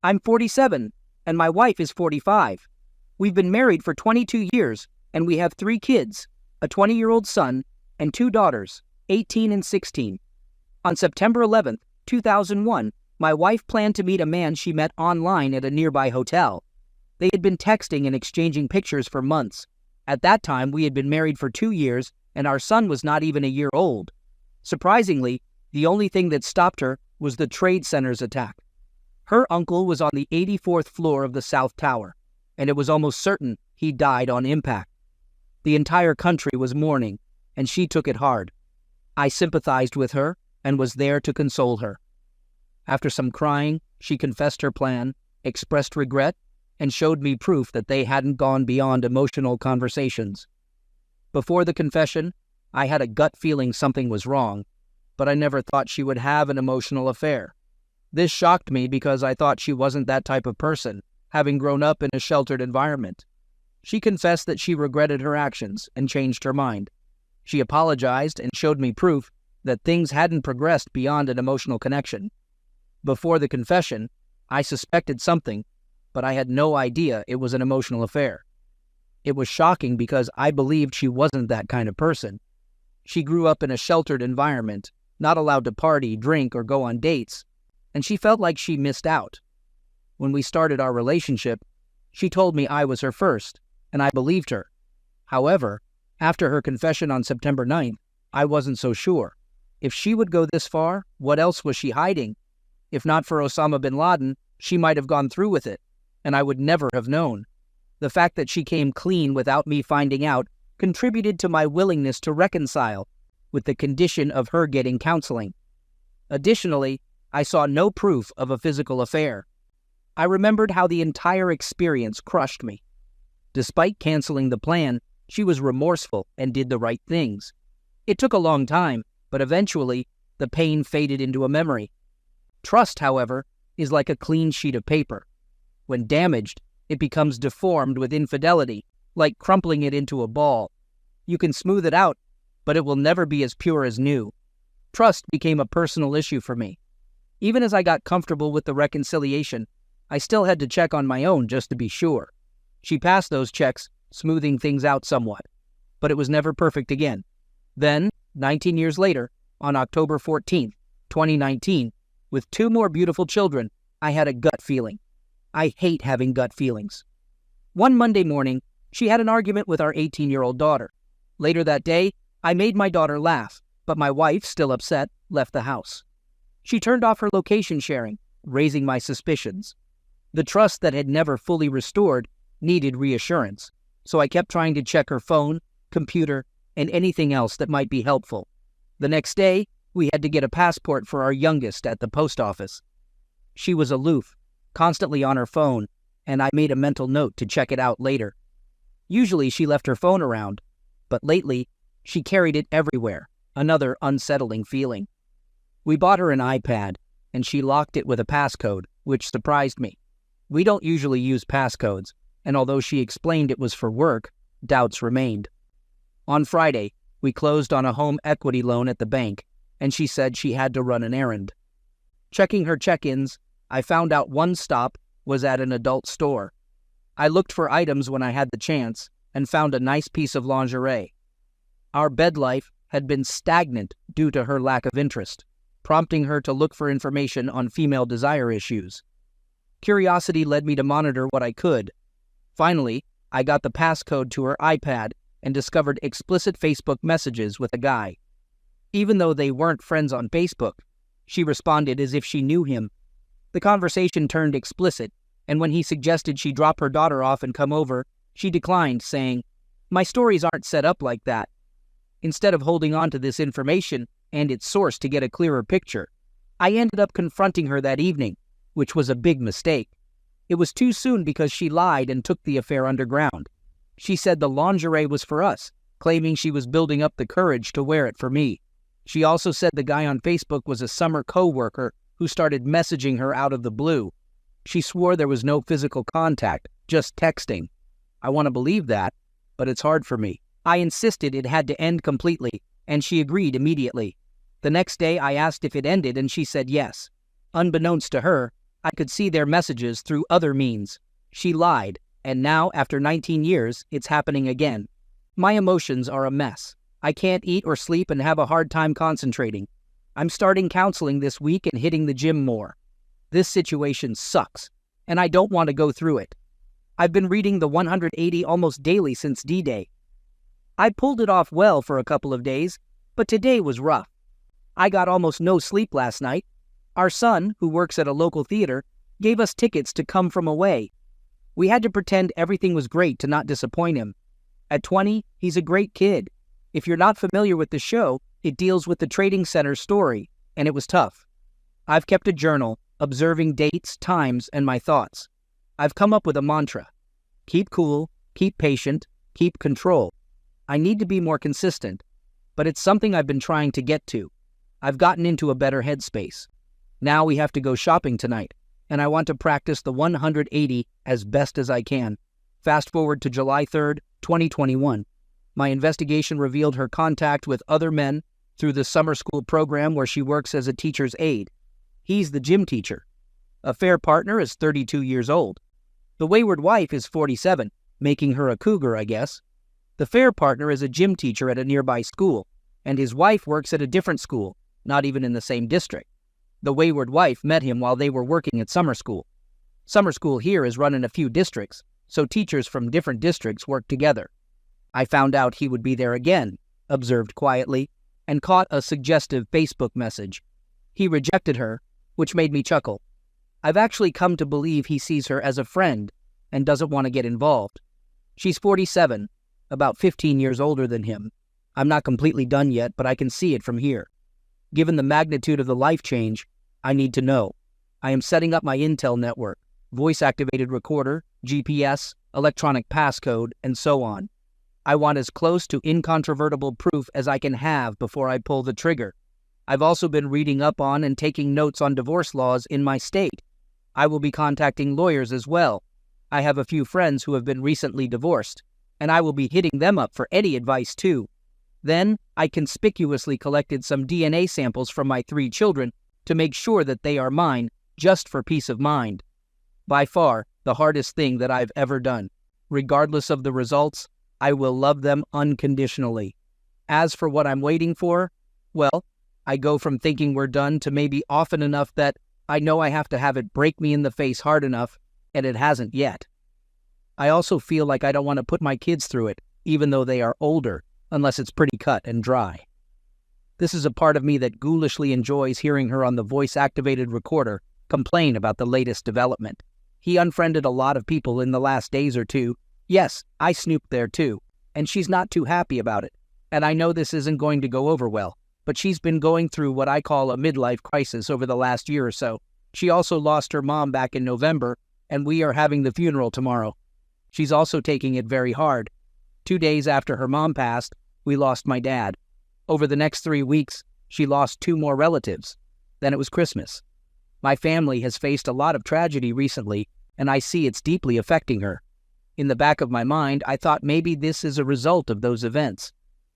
I'm 47, and my wife is 45. We've been married for 22 years, and we have 3 kids, a 20-year-old son, and 2 daughters, 18 and 16. On September 11, 2001, my wife planned to meet a man she met online at a nearby hotel. They had been texting and exchanging pictures for months. At that time, we had been married for 2 years, and our son was not even a year old. Surprisingly, the only thing that stopped her was the Trade Center's attack. Her uncle was on the 84th floor of the South Tower, and it was almost certain he died on impact. The entire country was mourning, and she took it hard. I sympathized with her and was there to console her. After some crying, she confessed her plan, expressed regret, and showed me proof that they hadn't gone beyond emotional conversations. Before the confession, I had a gut feeling something was wrong, but I never thought she would have an emotional affair. This shocked me because I thought she wasn't that type of person, having grown up in a sheltered environment. She confessed that she regretted her actions and changed her mind. She apologized and showed me proof that things hadn't progressed beyond an emotional connection. Before the confession, I suspected something, but I had no idea it was an emotional affair. It was shocking because I believed she wasn't that kind of person. She grew up in a sheltered environment, not allowed to party, drink, or go on dates, and she felt like she missed out. When we started our relationship, she told me I was her first, and I believed her. However, after her confession on September 9th, I wasn't so sure. If she would go this far, what else was she hiding? If not for Osama bin Laden, she might have gone through with it, and I would never have known. The fact that she came clean without me finding out contributed to my willingness to reconcile, with the condition of her getting counseling. Additionally, I saw no proof of a physical affair. I remembered how the entire experience crushed me. Despite canceling the plan, she was remorseful and did the right things. It took a long time, but eventually, the pain faded into a memory. Trust, however, is like a clean sheet of paper. When damaged, it becomes deformed with infidelity, like crumpling it into a ball. You can smooth it out, but it will never be as pure as new. Trust became a personal issue for me. Even as I got comfortable with the reconciliation, I still had to check on my own just to be sure. She passed those checks, smoothing things out somewhat, but it was never perfect again. Then, 19 years later, on October 14th, 2019, with 2 more beautiful children, I had a gut feeling. I hate having gut feelings. One Monday morning, she had an argument with our 18-year-old daughter. Later that day, I made my daughter laugh, but my wife, still upset, left the house. She turned off her location sharing, raising my suspicions. The trust that had never fully restored needed reassurance, so I kept trying to check her phone, computer, and anything else that might be helpful. The next day, we had to get a passport for our youngest at the post office. She was aloof, constantly on her phone, and I made a mental note to check it out later. Usually she left her phone around, but lately she carried it everywhere, another unsettling feeling. We bought her an iPad, and she locked it with a passcode, which surprised me. We don't usually use passcodes, and although she explained it was for work, doubts remained. On Friday, we closed on a home equity loan at the bank, and she said she had to run an errand. Checking her check-ins, I found out one stop was at an adult store. I looked for items when I had the chance and found a nice piece of lingerie. Our bed life had been stagnant due to her lack of interest, prompting her to look for information on female desire issues. Curiosity led me to monitor what I could. Finally, I got the passcode to her iPad and discovered explicit Facebook messages with a guy. Even though they weren't friends on Facebook, she responded as if she knew him. The conversation turned explicit, and when he suggested she drop her daughter off and come over, she declined, saying, "My stories aren't set up like that." Instead of holding on to this information and its source to get a clearer picture, I ended up confronting her that evening, which was a big mistake. It was too soon because she lied and took the affair underground. She said the lingerie was for us, claiming she was building up the courage to wear it for me. She also said the guy on Facebook was a summer co-worker who started messaging her out of the blue. She swore there was no physical contact, just texting. I want to believe that, but it's hard for me. I insisted it had to end completely, and she agreed immediately. The next day I asked if it ended, and she said yes. Unbeknownst to her, I could see their messages through other means. She lied, and now, after 19 years, it's happening again. My emotions are a mess. I can't eat or sleep and have a hard time concentrating. I'm starting counseling this week and hitting the gym more. This situation sucks, and I don't want to go through it. I've been reading the 180 almost daily since D-Day. I pulled it off well for a couple of days, but today was rough. I got almost no sleep last night. Our son, who works at a local theater, gave us tickets to come from away. We had to pretend everything was great to not disappoint him. At 20, he's a great kid. If you're not familiar with the show, it deals with the trading center story, and it was tough. I've kept a journal, observing dates, times, and my thoughts. I've come up with a mantra. Keep cool, keep patient, keep control. I need to be more consistent, but it's something I've been trying to get to. I've gotten into a better headspace. Now we have to go shopping tonight, and I want to practice the 180 as best as I can. Fast forward to July 3rd, 2021. My investigation revealed her contact with other men through the summer school program where she works as a teacher's aide. He's the gym teacher. Affair partner is 32 years old. The wayward wife is 47, making her a cougar, I guess. The fair partner is a gym teacher at a nearby school, and his wife works at a different school, not even in the same district. The wayward wife met him while they were working at summer school. Summer school here is run in a few districts, so teachers from different districts work together. I found out he would be there again, observed quietly, and caught a suggestive Facebook message. He rejected her, which made me chuckle. I've actually come to believe he sees her as a friend and doesn't want to get involved. She's 47, about 15 years older than him. I'm not completely done yet, but I can see it from here. Given the magnitude of the life change, I need to know. I am setting up my intel network, voice-activated recorder, GPS, electronic passcode, and so on. I want as close to incontrovertible proof as I can have before I pull the trigger. I've also been reading up on and taking notes on divorce laws in my state. I will be contacting lawyers as well. I have a few friends who have been recently divorced, and I will be hitting them up for any advice too. Then, I conspicuously collected some DNA samples from my 3 children to make sure that they are mine, just for peace of mind. By far, the hardest thing that I've ever done. Regardless of the results, I will love them unconditionally. As for what I'm waiting for, well, I go from thinking we're done to maybe often enough that I know I have to have it break me in the face hard enough, and it hasn't yet. I also feel like I don't want to put my kids through it, even though they are older, unless it's pretty cut and dry. This is a part of me that ghoulishly enjoys hearing her on the voice-activated recorder complain about the latest development. He unfriended a lot of people in the last days or two. Yes, I snooped there too, and she's not too happy about it. And I know this isn't going to go over well, but she's been going through what I call a midlife crisis over the last year or so. She also lost her mom back in November, and we are having the funeral tomorrow. She's also taking it very hard. 2 days after her mom passed, we lost my dad. Over the next 3 weeks, she lost 2 more relatives. Then it was Christmas. My family has faced a lot of tragedy recently, and I see it's deeply affecting her. In the back of my mind, I thought maybe this is a result of those events.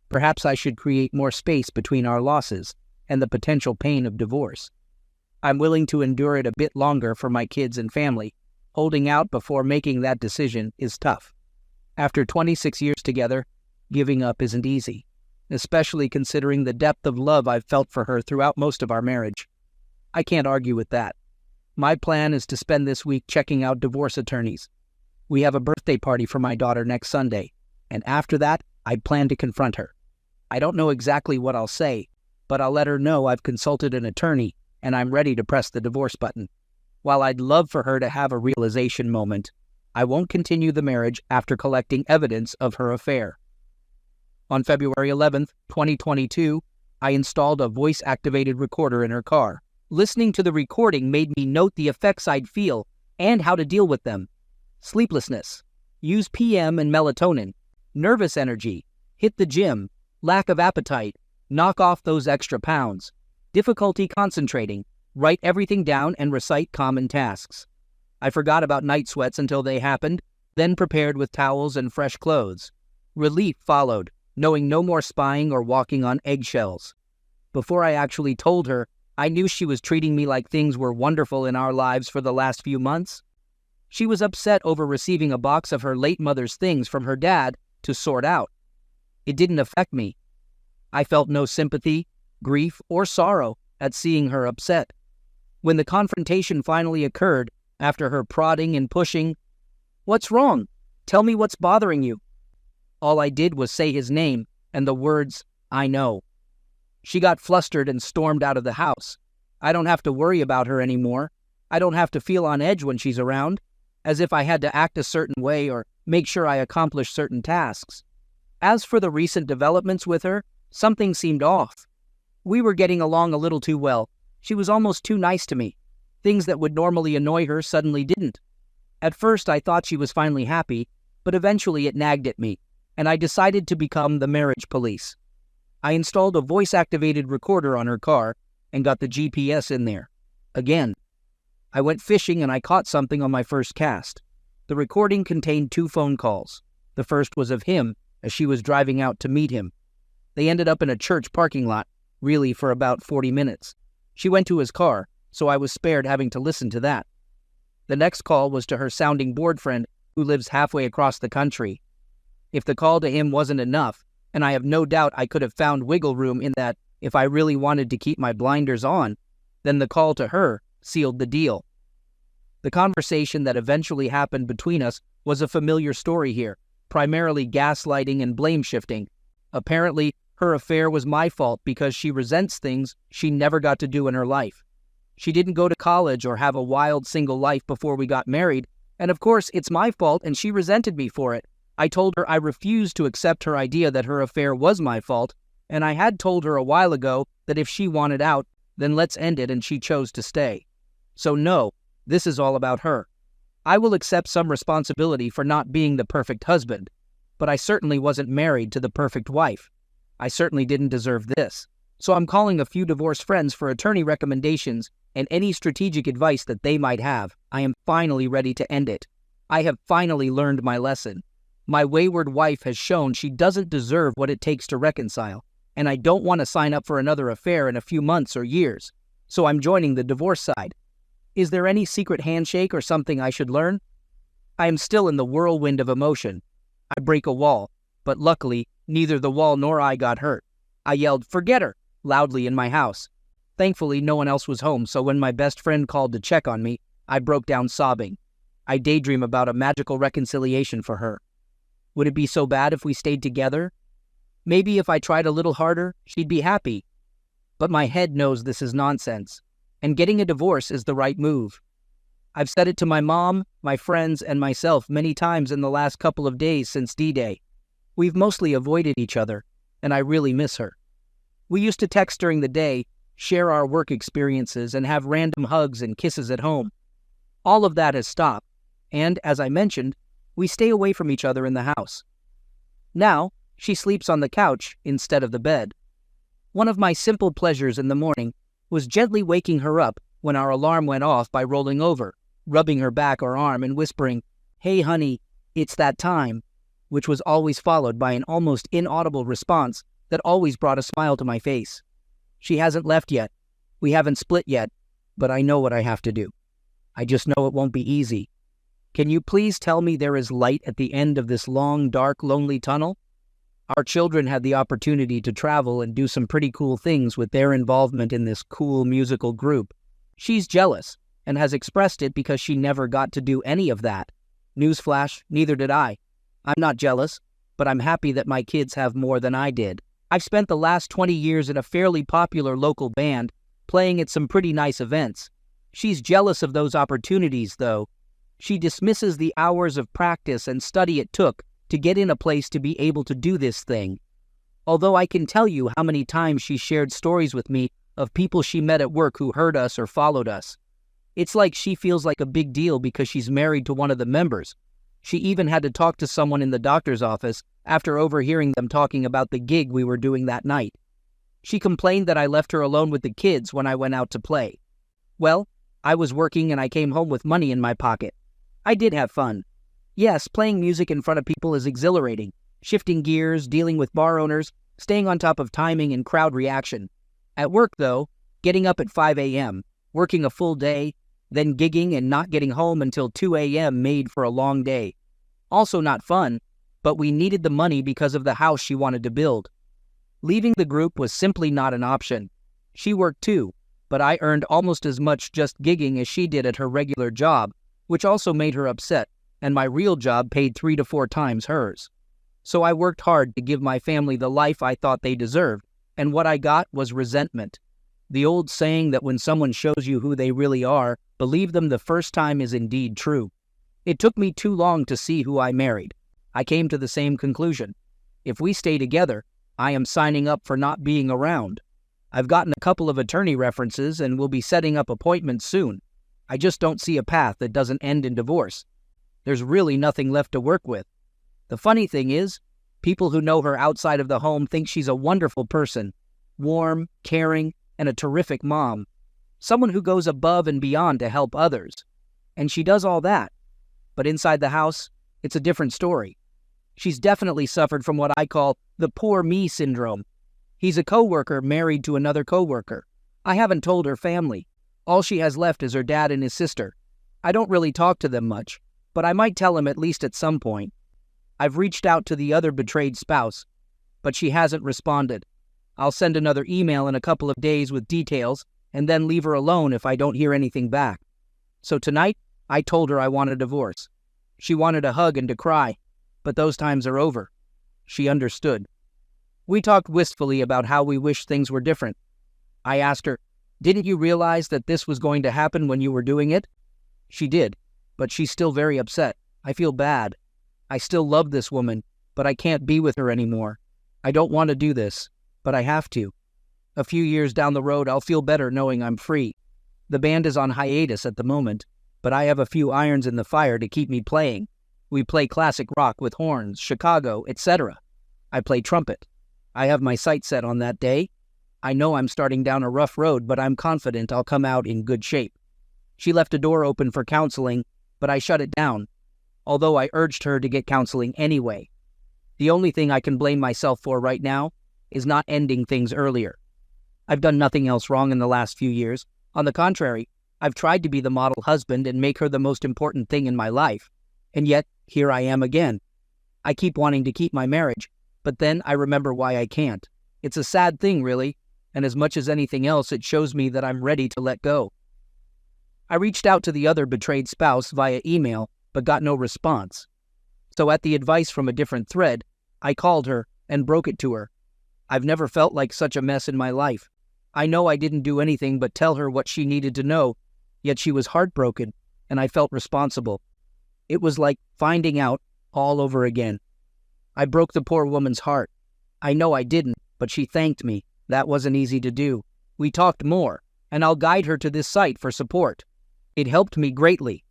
Perhaps I should create more space between our losses and the potential pain of divorce. I'm willing to endure it a bit longer for my kids and family. Holding out before making that decision is tough. After 26 years together, giving up isn't easy, especially considering the depth of love I've felt for her throughout most of our marriage. I can't argue with that. My plan is to spend this week checking out divorce attorneys. We have a birthday party for my daughter next Sunday, and after that, I plan to confront her. I don't know exactly what I'll say, but I'll let her know I've consulted an attorney and I'm ready to press the divorce button. While I'd love for her to have a realization moment, I won't continue the marriage after collecting evidence of her affair. On February 11th, 2022, I installed a voice-activated recorder in her car. Listening to the recording made me note the effects I'd feel and how to deal with them. Sleeplessness, use PM and melatonin, nervous energy, hit the gym, lack of appetite, knock off those extra pounds, difficulty concentrating, write everything down and recite common tasks. I forgot about night sweats until they happened, then prepared with towels and fresh clothes. Relief followed, knowing no more spying or walking on eggshells. Before I actually told her, I knew she was treating me like things were wonderful in our lives for the last few months. She was upset over receiving a box of her late mother's things from her dad to sort out. It didn't affect me. I felt no sympathy, grief, or sorrow at seeing her upset. When the confrontation finally occurred, after her prodding and pushing, "What's wrong? Tell me what's bothering you." All I did was say his name and the words, "I know." She got flustered and stormed out of the house. I don't have to worry about her anymore. I don't have to feel on edge when she's around, as if I had to act a certain way or make sure I accomplish certain tasks. As for the recent developments with her, something seemed off. We were getting along a little too well. She was almost too nice to me. Things that would normally annoy her suddenly didn't. At first I thought she was finally happy, but eventually it nagged at me, and I decided to become the marriage police. I installed a voice-activated recorder on her car and got the GPS in there. Again. I went fishing and I caught something on my first cast. The recording contained 2 phone calls. The first was of him as she was driving out to meet him. They ended up in a church parking lot, really for about 40 minutes. She went to his car, so I was spared having to listen to that. The next call was to her sounding board friend who lives halfway across the country. If the call to him wasn't enough, and I have no doubt I could have found wiggle room in that if I really wanted to keep my blinders on, then the call to her sealed the deal. The conversation that eventually happened between us was a familiar story here, primarily gaslighting and blame shifting. Apparently, her affair was my fault because she resents things she never got to do in her life. She didn't go to college or have a wild single life before we got married, and of course it's my fault and she resented me for it. I told her I refused to accept her idea that her affair was my fault, and I had told her a while ago that if she wanted out, then let's end it, and she chose to stay. So no, this is all about her. I will accept some responsibility for not being the perfect husband, but I certainly wasn't married to the perfect wife. I certainly didn't deserve this. So I'm calling a few divorced friends for attorney recommendations and any strategic advice that they might have. I am finally ready to end it. I have finally learned my lesson. My wayward wife has shown she doesn't deserve what it takes to reconcile, and I don't want to sign up for another affair in a few months or years, so I'm joining the divorce side. Is there any secret handshake or something I should learn? I am still in the whirlwind of emotion. I break a wall, but luckily, neither the wall nor I got hurt. I yelled, "Forget her!" loudly in my house. Thankfully, no one else was home, so when my best friend called to check on me, I broke down sobbing. I daydream about a magical reconciliation for her. Would it be so bad if we stayed together? Maybe if I tried a little harder, she'd be happy. But my head knows this is nonsense, and getting a divorce is the right move. I've said it to my mom, my friends, and myself many times in the last couple of days since D-Day. We've mostly avoided each other, and I really miss her. We used to text during the day, share our work experiences, and have random hugs and kisses at home. All of that has stopped, and, as I mentioned, we stay away from each other in the house. Now, she sleeps on the couch instead of the bed. One of my simple pleasures in the morning was gently waking her up when our alarm went off by rolling over, rubbing her back or arm and whispering, "Hey honey, it's that time," which was always followed by an almost inaudible response that always brought a smile to my face. She hasn't left yet. We haven't split yet, but I know what I have to do. I just know it won't be easy. Can you please tell me there is light at the end of this long, dark, lonely tunnel? Our children had the opportunity to travel and do some pretty cool things with their involvement in this cool musical group. She's jealous and has expressed it because she never got to do any of that. Newsflash, neither did I. I'm not jealous, but I'm happy that my kids have more than I did. I've spent the last 20 years in a fairly popular local band, playing at some pretty nice events. She's jealous of those opportunities, though. She dismisses the hours of practice and study it took to get in a place to be able to do this thing. Although I can tell you how many times she shared stories with me of people she met at work who heard us or followed us. It's like she feels like a big deal because she's married to one of the members. She even had to talk to someone in the doctor's office after overhearing them talking about the gig we were doing that night. She complained that I left her alone with the kids when I went out to play. Well, I was working and I came home with money in my pocket. I did have fun. Yes, playing music in front of people is exhilarating. Shifting gears, dealing with bar owners, staying on top of timing and crowd reaction. At work, though, Getting up at 5 a.m., working a full day, then gigging and not getting home until 2 a.m. made for a long day. Also not fun, but we needed the money because of the house she wanted to build. Leaving the group was simply not an option. She worked too, but I earned almost as much just gigging as she did at her regular job, which also made her upset, and my real job paid 3 to 4 times hers. So I worked hard to give my family the life I thought they deserved, and what I got was resentment. The old saying that when someone shows you who they really are, believe them the first time is indeed true. It took me too long to see who I married. I came to the same conclusion. If we stay together, I am signing up for not being around. I've gotten a couple of attorney references and will be setting up appointments soon. I just don't see a path that doesn't end in divorce. There's really nothing left to work with. The funny thing is, people who know her outside of the home think she's a wonderful person, warm, caring, and a terrific mom. Someone who goes above and beyond to help others. And she does all that. But inside the house, it's a different story. She's definitely suffered from what I call the poor me syndrome. He's a coworker married to another coworker. I haven't told her family. All she has left is her dad and his sister. I don't really talk to them much, but I might tell him at least at some point. I've reached out to the other betrayed spouse, but she hasn't responded. I'll send another email in a couple of days with details and then leave her alone if I don't hear anything back. So tonight, I told her I want a divorce. She wanted a hug and to cry, but those times are over. She understood. We talked wistfully about how we wish things were different. I asked her, "Didn't you realize that this was going to happen when you were doing it?" She did, but she's still very upset. I feel bad. I still love this woman, but I can't be with her anymore. I don't want to do this, but I have to. A few years down the road, I'll feel better knowing I'm free. The band is on hiatus at the moment, but I have a few irons in the fire to keep me playing. We play classic rock with horns, Chicago, etc. I play trumpet. I have my sights set on that day. I know I'm starting down a rough road, but I'm confident I'll come out in good shape. She left a door open for counseling, but I shut it down, although I urged her to get counseling anyway. The only thing I can blame myself for right now is not ending things earlier. I've done nothing else wrong in the last few years. On the contrary, I've tried to be the model husband and make her the most important thing in my life. And yet, here I am again. I keep wanting to keep my marriage, but then I remember why I can't. It's a sad thing, really, and as much as anything else, it shows me that I'm ready to let go. I reached out to the other betrayed spouse via email, but got no response. So at the advice from a different thread, I called her and broke it to her. I've never felt like such a mess in my life. I know I didn't do anything but tell her what she needed to know, yet she was heartbroken, and I felt responsible. It was like finding out all over again. I broke the poor woman's heart. I know I didn't, but she thanked me. That wasn't easy to do. We talked more, and I'll guide her to this site for support. It helped me greatly.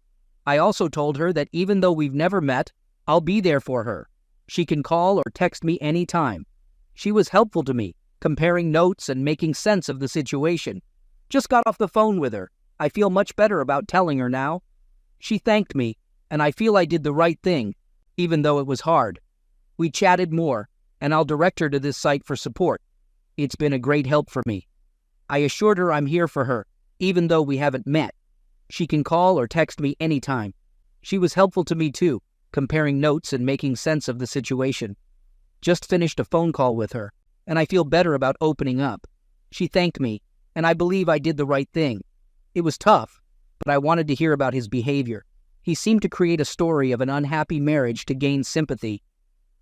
I also told her that even though we've never met, I'll be there for her. She can call or text me anytime. She was helpful to me, comparing notes and making sense of the situation. Just got off the phone with her. I feel much better about telling her now. She thanked me, and I feel I did the right thing, even though it was hard. We chatted more, and I'll direct her to this site for support. It's been a great help for me. I assured her I'm here for her, even though we haven't met. She can call or text me anytime. She was helpful to me too, comparing notes and making sense of the situation. Just finished a phone call with her, and I feel better about opening up. She thanked me, and I believe I did the right thing. It was tough, but I wanted to hear about his behavior. He seemed to create a story of an unhappy marriage to gain sympathy.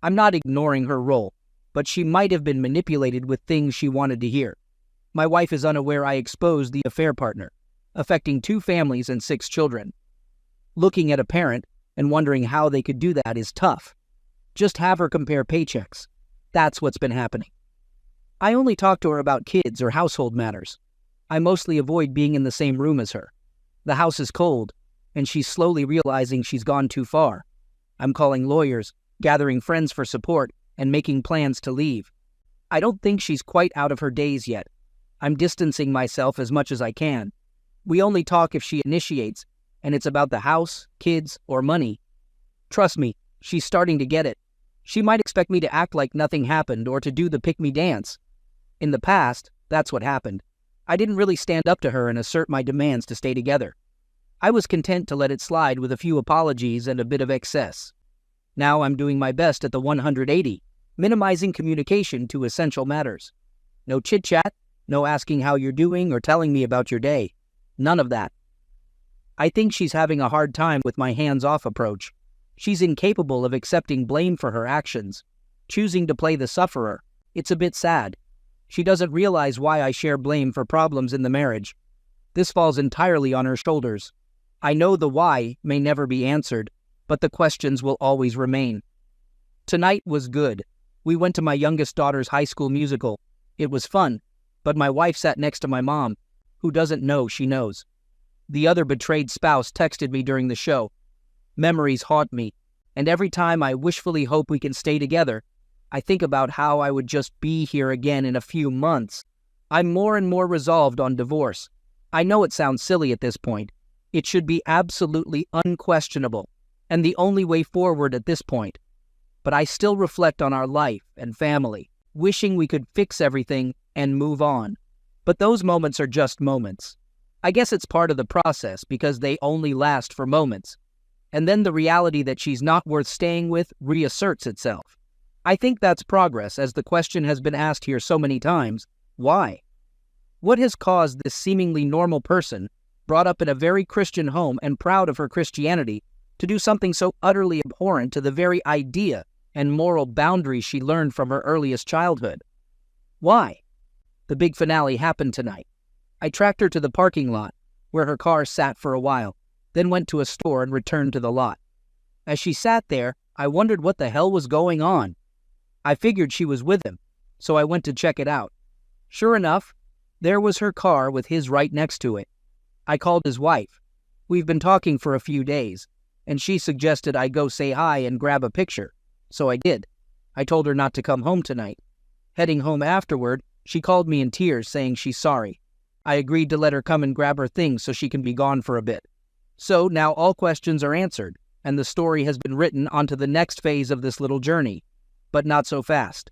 I'm not ignoring her role, but she might have been manipulated with things she wanted to hear. My wife is unaware I exposed the affair partner, affecting 2 families and 6 children. Looking at a parent and wondering how they could do that is tough. Just have her compare paychecks. That's what's been happening. I only talk to her about kids or household matters. I mostly avoid being in the same room as her. The house is cold, and she's slowly realizing she's gone too far. I'm calling lawyers, gathering friends for support, and making plans to leave. I don't think she's quite out of her daze yet. I'm distancing myself as much as I can. We only talk if she initiates, and it's about the house, kids, or money. Trust me, she's starting to get it. She might expect me to act like nothing happened or to do the pick-me dance. In the past, that's what happened. I didn't really stand up to her and assert my demands to stay together. I was content to let it slide with a few apologies and a bit of excess. Now I'm doing my best at the 180, minimizing communication to essential matters. No chit-chat, no asking how you're doing or telling me about your day. None of that. I think she's having a hard time with my hands-off approach. She's incapable of accepting blame for her actions, choosing to play the sufferer. It's a bit sad. She doesn't realize why I share blame for problems in the marriage. This falls entirely on her shoulders. I know the why may never be answered, but the questions will always remain. Tonight was good. We went to my youngest daughter's high school musical. It was fun, but my wife sat next to my mom, who doesn't know she knows. The other betrayed spouse texted me during the show. Memories haunt me, and every time I wishfully hope we can stay together, I think about how I would just be here again in a few months. I'm more and more resolved on divorce. I know it sounds silly at this point. It should be absolutely unquestionable, and the only way forward at this point. But I still reflect on our life and family, wishing we could fix everything and move on. But those moments are just moments. I guess it's part of the process because they only last for moments. And then the reality that she's not worth staying with reasserts itself. I think that's progress, as the question has been asked here so many times. Why? What has caused this seemingly normal person, brought up in a very Christian home and proud of her Christianity, to do something so utterly abhorrent to the very idea and moral boundaries she learned from her earliest childhood? Why? The big finale happened tonight. I tracked her to the parking lot, where her car sat for a while, then went to a store and returned to the lot. As she sat there, I wondered what the hell was going on. I figured she was with him, so I went to check it out. Sure enough, there was her car with his right next to it. I called his wife. We've been talking for a few days, and she suggested I go say hi and grab a picture, so I did. I told her not to come home tonight. Heading home afterward, she called me in tears saying she's sorry. I agreed to let her come and grab her things so she can be gone for a bit. So now all questions are answered, and the story has been written onto the next phase of this little journey. But not so fast.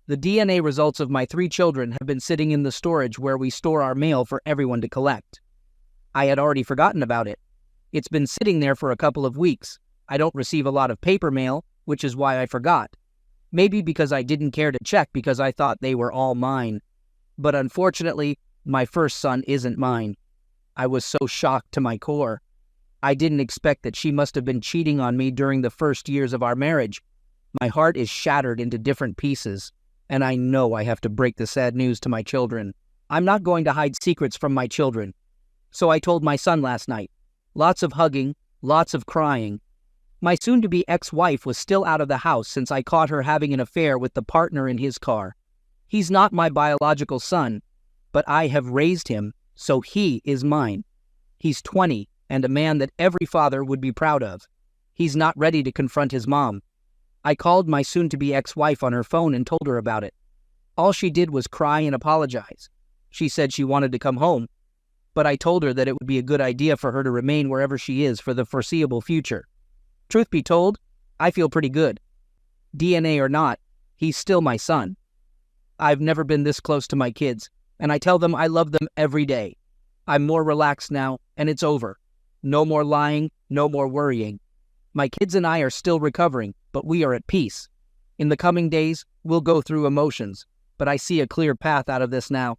The DNA results of my 3 children have been sitting in the storage where we store our mail for everyone to collect. I had already forgotten about it. It's been sitting there for a couple of weeks. I don't receive a lot of paper mail, which is why I forgot. Maybe because I didn't care to check because I thought they were all mine. But unfortunately, my first son isn't mine. I was so shocked to my core. I didn't expect that she must have been cheating on me during the first years of our marriage. My heart is shattered into different pieces, and I know I have to break the sad news to my children. I'm not going to hide secrets from my children. So I told my son last night. Lots of hugging, lots of crying. My soon-to-be ex-wife was still out of the house since I caught her having an affair with the partner in his car. He's not my biological son, but I have raised him, so he is mine. He's 20 and a man that every father would be proud of. He's not ready to confront his mom. I called my soon-to-be ex-wife on her phone and told her about it. All she did was cry and apologize. She said she wanted to come home, but I told her that it would be a good idea for her to remain wherever she is for the foreseeable future. Truth be told, I feel pretty good. DNA or not, he's still my son. I've never been this close to my kids, and I tell them I love them every day. I'm more relaxed now, and it's over. No more lying, no more worrying. My kids and I are still recovering, but we are at peace. In the coming days, we'll go through emotions, but I see a clear path out of this now.